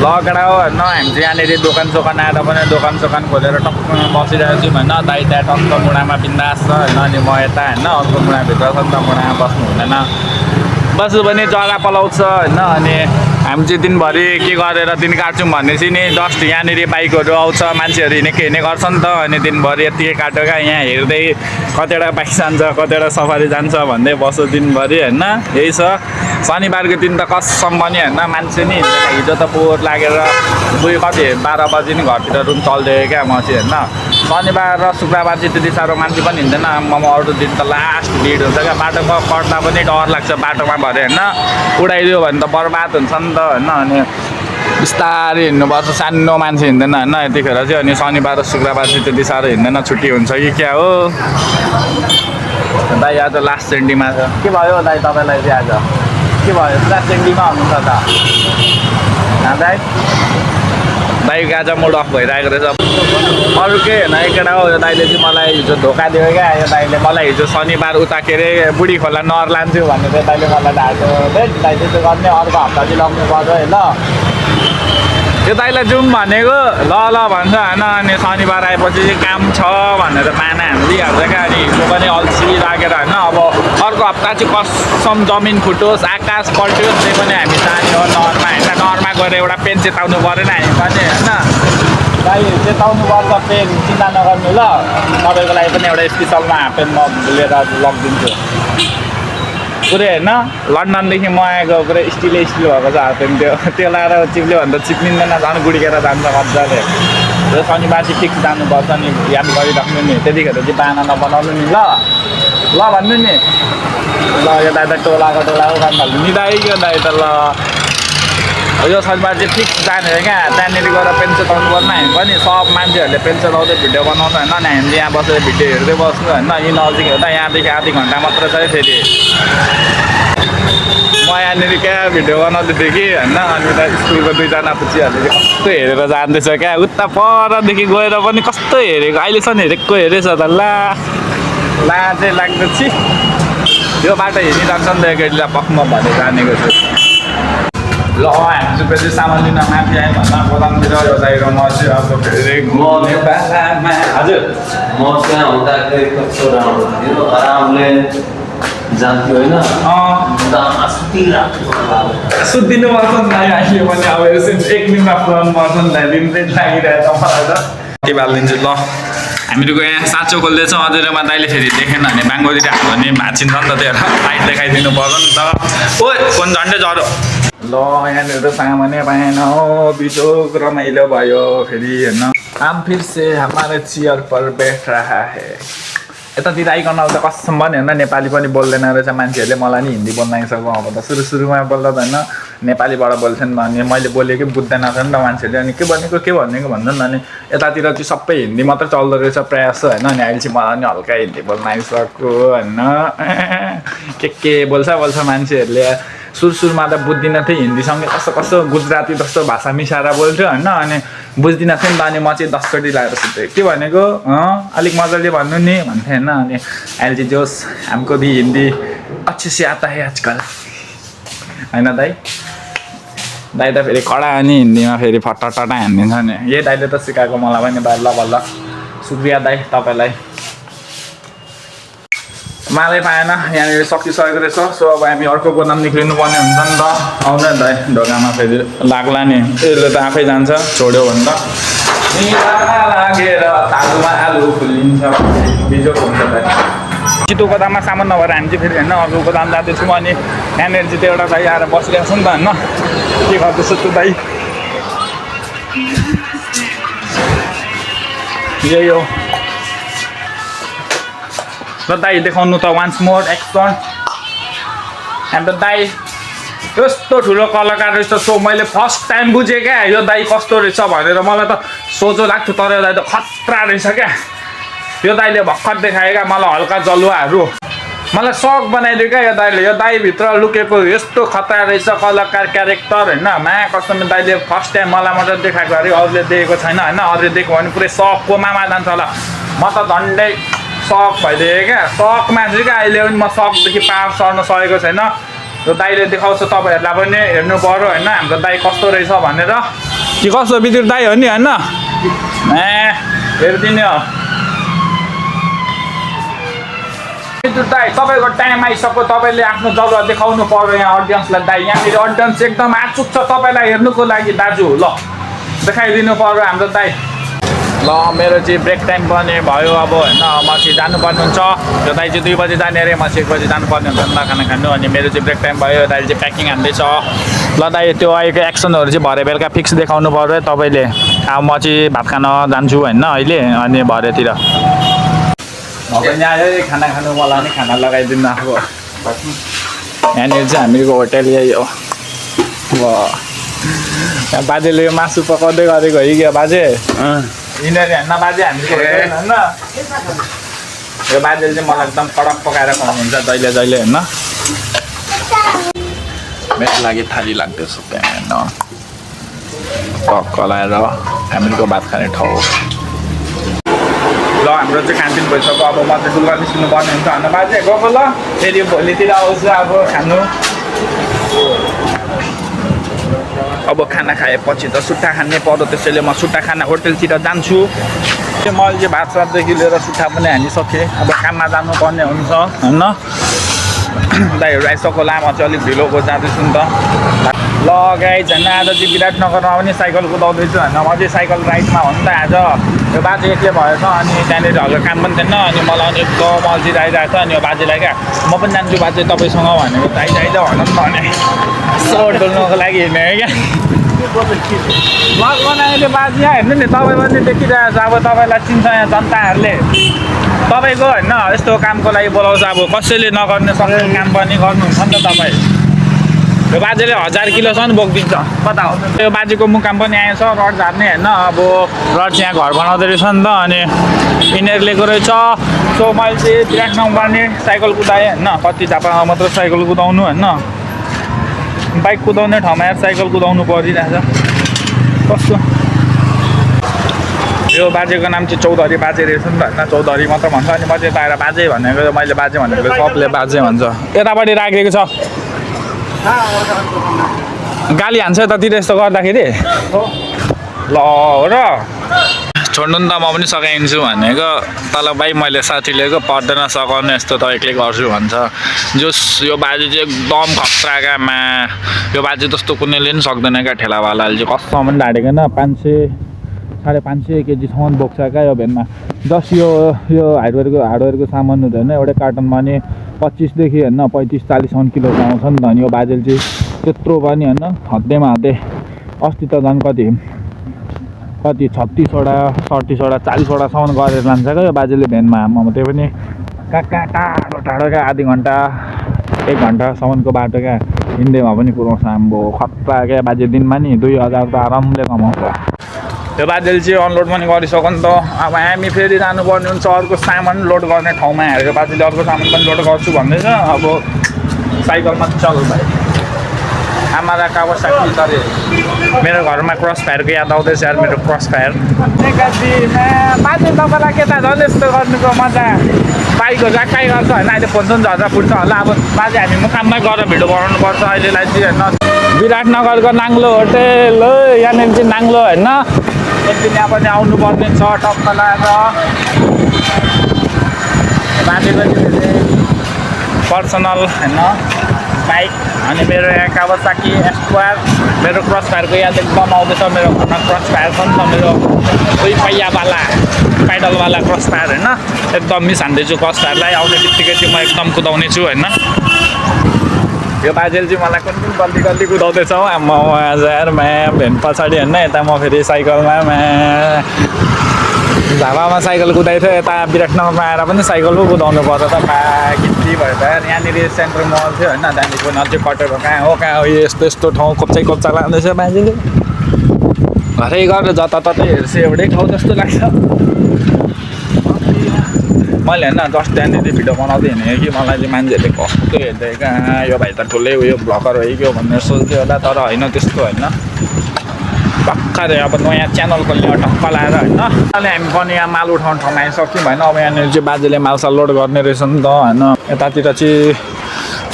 लगेडा हो होइन हामी चाहिँ यहाँनिर दोकान सोकान आएर पनि दोकान सोकान खोलेर टक्कमा बसिरहेको छौँ होइन दाइ त्यहाँ टक्क मुढामा बिन्दास छ होइन अनि म यता होइन अर्को मुढाभित्र छ नि त मुढामा बस्नु हुँदैन बस्नु पनि जरा पलाउँछ होइन अनि हामी चाहिँ दिनभरि के गरेर दिन काट्छौँ भनेपछि नि जस्ट यहाँनिर बाइकहरू आउँछ मान्छेहरू हिँडेको हिँड्ने गर्छ नि त अनि दिनभरि यत्तिकै काट्यो क्या यहाँ हेर्दै कतिवटा बाइक जान्छ कतिवटा सफारी जान्छ भन्दै बस्यो दिनभरि होइन यही छ शनिबारको दिन त कसम पनि होइन मान्छे नि हिँड्दैन हिजो त पोहोर लागेर 12 बजी नि घरतिर रुम चल्दियो क्या म चाहिँ होइन शनिबार र शुक्रबार चाहिँ त्यति साह्रो मान्छे पनि हिँड्दैन म अरू दिन त लास्ट भिड हुन्छ क्या बाटोमा कट्दा पनि डर लाग्छ बाटोमा भरे होइन उडाइदियो भने त बर्बाद हुन्छ नि त होइन अनि बिस्तारै हिँड्नुपर्छ सानो मान्छे हिँड्दैन होइन यतिखेर चाहिँ अनि शनिबार र शुक्रबार चाहिँ त्यति साह्रो हिँड्दैन छुट्टी हुन्छ कि क्या हो दाइ आज लास्ट सेन्डीमा छ के भयो दाइ तपाईँलाई चाहिँ आज के भयो पुरा सेन्डीमा हुनुहुन्छ त दाइ दाइको आज मुड अफ भइरहेको रहेछ अरू केही होइन एकटा हो यो दाइले चाहिँ मलाई हिजो धोका दियो क्या यो दाइले मलाई हिजो शनिबार उता के अरे बुढी खोला नहर लान्छु भनेर दाइले मलाई ढाक्यो दाइ त्यसो गर्ने अर्को हप्ता चाहिँ लग्नु पर्छ है ल यो दाइलाई जाउँ भनेको ल ल भन्छ होइन अनि शनिबार आएपछि चाहिँ काम छ भनेर माना हामी दिइहाल्छ क्या अनि हिजो पनि अल्छी लागेर होइन अब अर्को हप्ता चाहिँ कसम जमिन फुटोस् आकाश पल्टियोस् त्यही पनि हामी जाने हो नहरमा होइन नहरमा गएर एउटा पेन चेताउनु परेन हामी पनि होइन दाइ चेताउनु पर्छ पेन चिन्ता नगर्नु ल तपाईँको लागि पनि एउटा स्पेसलमा हाफ पेन म लिएर लगिदिन्छु पुरै होइन लन्डनदेखि म आएको पुरै स्टिल भएको छ हाफ पेन त्यो लगाएर चिप्ल्यो भने त चिप्लिँदैन झन् गुडिकेर जान्छ मजाले र शनिबार चाहिँ फिक्स जानुपर्छ नि याद गरिराख्नु नि त्यतिखेर चाहिँ बाना नबनाउनु नि ल भन्नु नि ल यो दाइ त टोलाको काम थाल्नु नि दाइ यो दाइ त ल यो शनिबार चाहिँ फिक्स जाने हो क्या त्यहाँनिर गएर पेन चलाउनु पर्ने हामी पनि सब मान्छेहरूले पेन चलाउँदै भिडियो बनाउँछ होइन अनि हामीले यहाँ बसेर भिडियो हेर्दै बस्नु होइन यी नजिक हेर्दा यहाँदेखि आधी घन्टा मात्र छ है फेरि म यहाँनिर क्या भिडियो बनाउँदै थिएँ कि होइन अनि त स्कुलको 2जना पुचिहरूले कस्तो हेरेर जाँदैछ क्या उता परदेखि गएर पनि कस्तो हेरेको अहिलेसम्म हेरेको हेरेछ त ला चाहिँ लाग्दैछ यो बाटो हिँडिरहन्छ नि त एकैलाई पक्मा भनेर जानेको छु ल हामी चाहिँ फेरि सामान लिन माथि आयौँ भन्दा गोदामतिर यो दाइरो म चाहिँ अब फेरि हजुर म त्यहाँ हुँदाखेरि कस्तो राम्रो थियो आरामले जान्थ्यो होइन सुत्दिनु पर्छ नि दाइ अहिले पनि अब यसो 1 दिनमा पुऱ्याउनु पर्छ नि दाइ दिन चाहिँ लागिरहेछ मलाई त के बालिदिन्छु ल हामीहरूको यहाँ साँचो खोल्दैछ अझैमा दाइले फेरि देखेन भने बाङ्गोतिर हाल्यो भने भाँचिन्छ नि त त्यो लाइट देखाइदिनु पर्छ नि त ओ फोन झन्डै झरो ल यहाँनिर त सामानै पाएन हो बिजोग रमाइलो भयो फेरि होइन हम फिर से हमारे चेयर पर बैठ रहा है यतातिर आइकन आउँदा कसम पनि होइन नेपाली पनि बोल्दैन रहेछ मान्छेहरूले मलाई नि हिन्दी बोल्न आइसक्यो अब त सुरुमा बोल्दा त होइन नेपालीबाट बोल्छन् अनि मैले बोलेकै बुझ्दैन रहेछ नि त मान्छेहरूले अनि के भनेको भन्छन् अनि यतातिर चाहिँ सबै हिन्दी मात्रै चल्दो रहेछ प्रायः जस्तो होइन अनि अहिले चाहिँ मलाई नि हल्का हिन्दी बोल्न आइसक्यो होइन के बोल्छ मान्छेहरूले सुरुमा त बुझ्दिनँ थिएँ हिन्दीसँगै कस्तो गुजराती जस्तो भाषा मिसाएर बोल्थ्यो होइन अनि बुझ्दिनँ थिएँ नि त अनि म चाहिँ 10 चोटि लगाएर सुत्थेँ के भनेको अलिक मजाले भन्नु नि भन्थेँ होइन अनि अहिले चाहिँ जोस् हमको भी हिन्दी अच्छे से आता है आजकल होइन दाइ त फेरि कडा नि हिन्दीमा फेरि फटाटटा हानिदिन्छ नि यही दाइले त सिकाएको मलाई पनि बल्ल शुक्रिया दाइ तपाईँलाई मालै पाएन यहाँनिर सकिसकेको रहेछ सो अब हामी अर्को गोदाम निक्लिनु पर्ने हुन्छ नि त आउनु नि दाइ ढोकामा फेरि लाग्ला नि यसले त आफै जान्छ छोड्यो भने त लागेर थालुमा आलु फुलिन्छ बिजोक हुन्छ दाइ चितो गोदाममा सामान नभएर हामी चाहिँ फेरि होइन अर्को गोदाम जाँदैछौँ अनि यहाँनिर चाहिँ त्यो एउटा दाइ आएर बसिरहेको छ नि त होइन के गर्दैछ त्यो दाइ यही हो र दाइ देखाउनु त वान्स मोर एक्सन अन्त दाइ यस्तो ठुलो कलाकार रहेछ सो मैले फर्स्ट टाइम बुझेँ क्या यो दाइ कस्तो रहेछ भनेर मलाई त सोचो लाग्थ्यो तर यो दाइ त खतरा रहेछ क्या यो दाइले भर्खर देखायो क्या मलाई हल्का जलुवाहरू मलाई सक बनाइदियो क्या यो दाइले यो दाइभित्र लुकेको यस्तो खतरा रहेछ कलाकार क्यारेक्टर होइन माया कसम दाइले फर्स्ट टाइम मलाई मात्रै देखाएको अरे अरूले देखेको छैन होइन अरूले देख्यो भने पुरै सकको मामा जान्छ होला म त झन्डै सक भइदिएँ क्या सकमा चाहिँ क्या अहिले पनि म सकदेखि पार सर्न सकेको छैन यो दाइले देखाउँछ तपाईँहरूलाई पनि हेर्नु पर्यो होइन हाम्रो दाइ कस्तो रहेछ भनेर कि कस्तो बिजुर दाइ हो नि होइन हेरिदिने हो बिजुर दाइ तपाईँको टाइम आइसक्यो तपाईँले आफ्नो जग्गा देखाउनु पर्यो यहाँ अडियन्सलाई दाइ यहाँनिर अडियन्स एकदम आचुक छ तपाईँलाई हेर्नुको लागि दाजु ल देखाइदिनु पर्यो हाम्रो दाइ ल मेरो चाहिँ ब्रेक टाइम पनि भयो अब होइन म चाहिँ जानुपर्ने हुन्छ यो दाइ चाहिँ 2 बजी जाने अरे म चाहिँ 1 बजी जानुपर्ने हुन्छ नि त खाना खानु अनि मेरो चाहिँ ब्रेक टाइम भयो दाइले चाहिँ प्याकिङ हान्दैछ ल दाइ त्यो अहिलेको एक्सनहरू चाहिँ भरे बेलुका फिक्स देखाउनु पर्यो तपाईँले अब म चाहिँ भात खान जान्छु होइन अहिले अनि भरेतिर यहाँ खाना खानु मलाई नि खाना लगाइदिनु अब यहाँनिर चाहिँ हामीको होटेल यही हो यहाँ बाजेले यो मासु पकाउँदै गरेको हो कि बाजे यिनीहरू हेर्न बाजे हामीको होटेल होइन यो बाजेले चाहिँ मलाई एकदम कडक पकाएर खुवाउनुहुन्छ जहिले जहिले होइन मेरो लागि थाली लाग्दैछ त्यहाँ टक्क लाएर हामीको भात खाने ठाउँ ल हाम्रो चाहिँ खानपिन भइसक्यो अब म चाहिँ डुल्गा निस्किनु पर्ने हुन्छ होइन बाजे गएको ल फेरि भोलितिर आउँछु अब खानु अब खाना खाएपछि त सुट्टा खाने पर्यो त्यसैले म सुट्टा खाना होटेलतिर जान्छु त्यो मैले चाहिँ भात सातदेखि लिएर सुट्टा पनि हानिसकेँ अब काममा जानुपर्ने हुन्छ होइन दाइहरू आइसक्यो लामा चाहिँ अलिक ढिलोको जाँदैछु नि त ल गाइज होइन आज चाहिँ विराटनगरमा पनि साइकल कुदाउँदैछु होइन म चाहिँ साइकल राइडमा हो नि त आज यो बाजे एक्लै भएछ अनि त्यहाँनिर हजुर काम पनि थिएन अनि मलाई अनि एकदम अल्छी आइरहेको छ अनि यो बाजेलाई क्या म पनि जान्छु बाजे तपाईँसँग भनेको आइज भन नि त अनि यसो डुल्नुको लागि हिँड्ने है क्या ब्लग बनाएको बाजे हेर्नु नि तपाईँ पनि देखिरहेको छ अब तपाईँलाई चिन्छ यहाँ जनताहरूले तपाईँको होइन यस्तो कामको लागि बोलाउँछ अब कसैले नगर्ने सक्ने काम पनि गर्नुहुन्छ नि त तपाईँ यो बाजेले 1000 किलोसम्म बोकिदिन्छ कता हो यो बाजेको मुकाम पनि आएछ रड झार्ने होइन अब रड चाहिँ यहाँ घर बनाउँदो रहेछ नि त अनि यिनीहरू लिएको रहेछ सो मैले चाहिँ विराटनगर पनि साइकल कुदाएँ होइन कति झापामा मात्र साइकल कुदाउनु होइन बाइक कुदाउने ठाउँमा यार साइकल कुदाउनु परिरहेछ कस्तो यो बाजेको नाम चाहिँ चौधरी बाजे रहेछ नि त होइन चौधरी मात्र भन्छ अनि म चाहिँ बाहिर बाजे भनेको मैले बाजे भनेको सबले बाजे भन्छ यतापट्टि राखिएको छ गाली हान्छ यतातिर यस्तो गर्दाखेरि ल हो र छोड्नु नि त म पनि सघाइदिन्छु भनेको तल भाइ मैले साथी लिएको पर्दैन सघाउनु यस्तो त एक्लै गर्छु भन्छ जोस यो बाजे चाहिँ एकदम खतराकामा यो बाजे जस्तो कुनैले पनि सक्दैन क्या ठेलावालाले चाहिँ कस्तोमा पनि ढाँटेको न 500-550 केजीसम्म बोक्छ क्या यो भेनमा जस्ट यो हार्डवेयरको सामान हुँदैन एउटै कार्टनमा नि 25 देखि होइन 35-40 किलोको आउँछ नि त अनि यो बाजेले चाहिँ त्यत्रो पनि होइन हद्दैमा हद्दै अस्ति त झन् कति 36वटा 37वटा 40वटासम्म गरेर लान्छ क्या यो बाजेले भेनमा म त्यो पनि कहाँ टाढो क्या आधी घन्टा 1 घन्टासम्मको बाटो क्या हिँड्दैमा पनि पुऱ्याउँछ आम्बो खतरा क्या बाजे दिनमा नि 2000 त आरामले कमाउँछ यो बाजेले चाहिँ अनलोड पनि गरिसक्यो नि त अब हामी फेरि जानुपर्ने हुन्छ अर्को सामान लोड गर्ने ठाउँमा हेरेको बाजेले अर्को सामान पनि लोड गर्छु भन्दैछ अब साइकलमा चल भाइ आमा काबर साइकल तरे मेरो घरमा क्रस फायरको याद आउँदैछ यार मेरो क्रस फायर बाजे तपाईँलाई के त झन् यस्तो गर्नुको मजा बाइकको जाक्काइ गर्छ होइन अहिले फोन झर्दा फुट्छ होला अब बाजे हामी मुकाममै गएर भिडियो बनाउनु पर्छ अहिलेलाई चाहिँ होइन विराटनगरको नाङ्लो होटेल हो यहाँनिर चाहिँ नाङ्लो होइन एकदिन यहाँ पनि आउनुपर्ने छ टक्क लगाएर बाजेको पर्सनल होइन बाइक अनि मेरो यहाँ कावासाकी एस्क्वायर मेरो क्रस फायरको याद एकदम आउँदैछ मेरो घरमा क्रस फायर छ नि त मेरो 2 पहियावाला पेडलवाला क्रस फायर होइन एकदम मिस हान्दैछु क्रस फायरलाई आउने बित्तिकै चाहिँ म एकदम कुदाउने छु होइन यो बाजेले चाहिँ मलाई कुन गल्ती कुदाउँदैछ हौ म आज यार म्याम भेन पछाडि होइन यता म फेरि साइकलमा झापामा साइकल कुदाएको थियो यता विराटनगरमा आएर पनि साइकल पो कुदाउनु पर्छ त गिट्टी भयो त यार यहाँनिर सेन्ट्रल मल थियो होइन त्यहाँदेखि पनि अझै कटेको कहाँ हो यस्तो यस्तो ठाउँ कोप्चा लाँदैछ बाजेले घरै गरेर जताततै हेर्छु एउटै ठाउँ जस्तो लाग्छ मैले होइन जस्ट त्यहाँनिर भिडियो बनाउँदै हिँडेँ कि मलाई चाहिँ मान्छेहरूले कस्तो हेर्दै कहाँ यो भाइ त ठुलै उयो भ्लगर हो कि भनेर सोच्थ्यो होला तर होइन त्यस्तो होइन भर्खरै अब नयाँ च्यानल खोल्ने टक्क लाएर होइन अहिले हामी पनि यहाँ माल उठाउने ठाउँमा आइसक्यौँ होइन अब यहाँनिर चाहिँ बाजेले मालसाल लोड गर्ने रहेछ नि त होइन यतातिर चाहिँ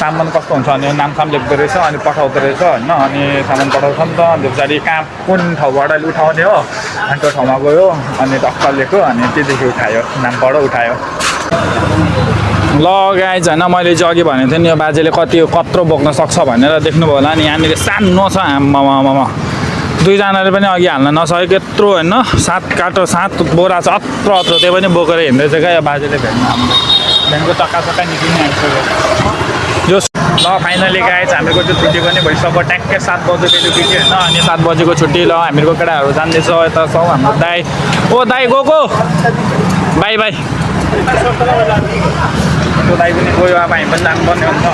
सामान कस्तो हुन्छ भने नामसाम लेख्दो रहेछ अनि पठाउँदो रहेछ होइन अनि सामान पठाउँछ नि त अनि पछाडि कहाँ कुन ठाउँबाट उठाउने हो अनि त्यो ठाउँमा गयो अनि टक्क लिएको अनि त्यहाँदेखि उठायो नामबाट उठायो ल गाइज होइन मैले चाहिँ अघि भनेको थिएँ नि यो बाजेले कत्रो बोक्न सक्छ भनेर देख्नुभयो होला नि यहाँनिर सानो छ आम्मामा दुईजनाले पनि अघि हाल्न नसकेको यत्रो होइन 7 बोरा छ अत्रो त्यो पनि बोकेर हिँड्दैछ क्या यो बाजेले भेट्नु हाम्रो भेनको चक्का निस्किने आइसक्यो यो ल फाइनली गाइज हामीहरूको त्यो छुट्टी पनि भइसक्यो ट्याक्कै 7 बजेको छुट्टी होइन अनि 7 बजेको छुट्टी ल हामीहरूको केटाहरू जाँदैछ यता छौँ हाम्रो दाई ओ दाई गएको बाई त्यो दाई पनि गयो अब हामी पनि जानुपर्ने हुन्छ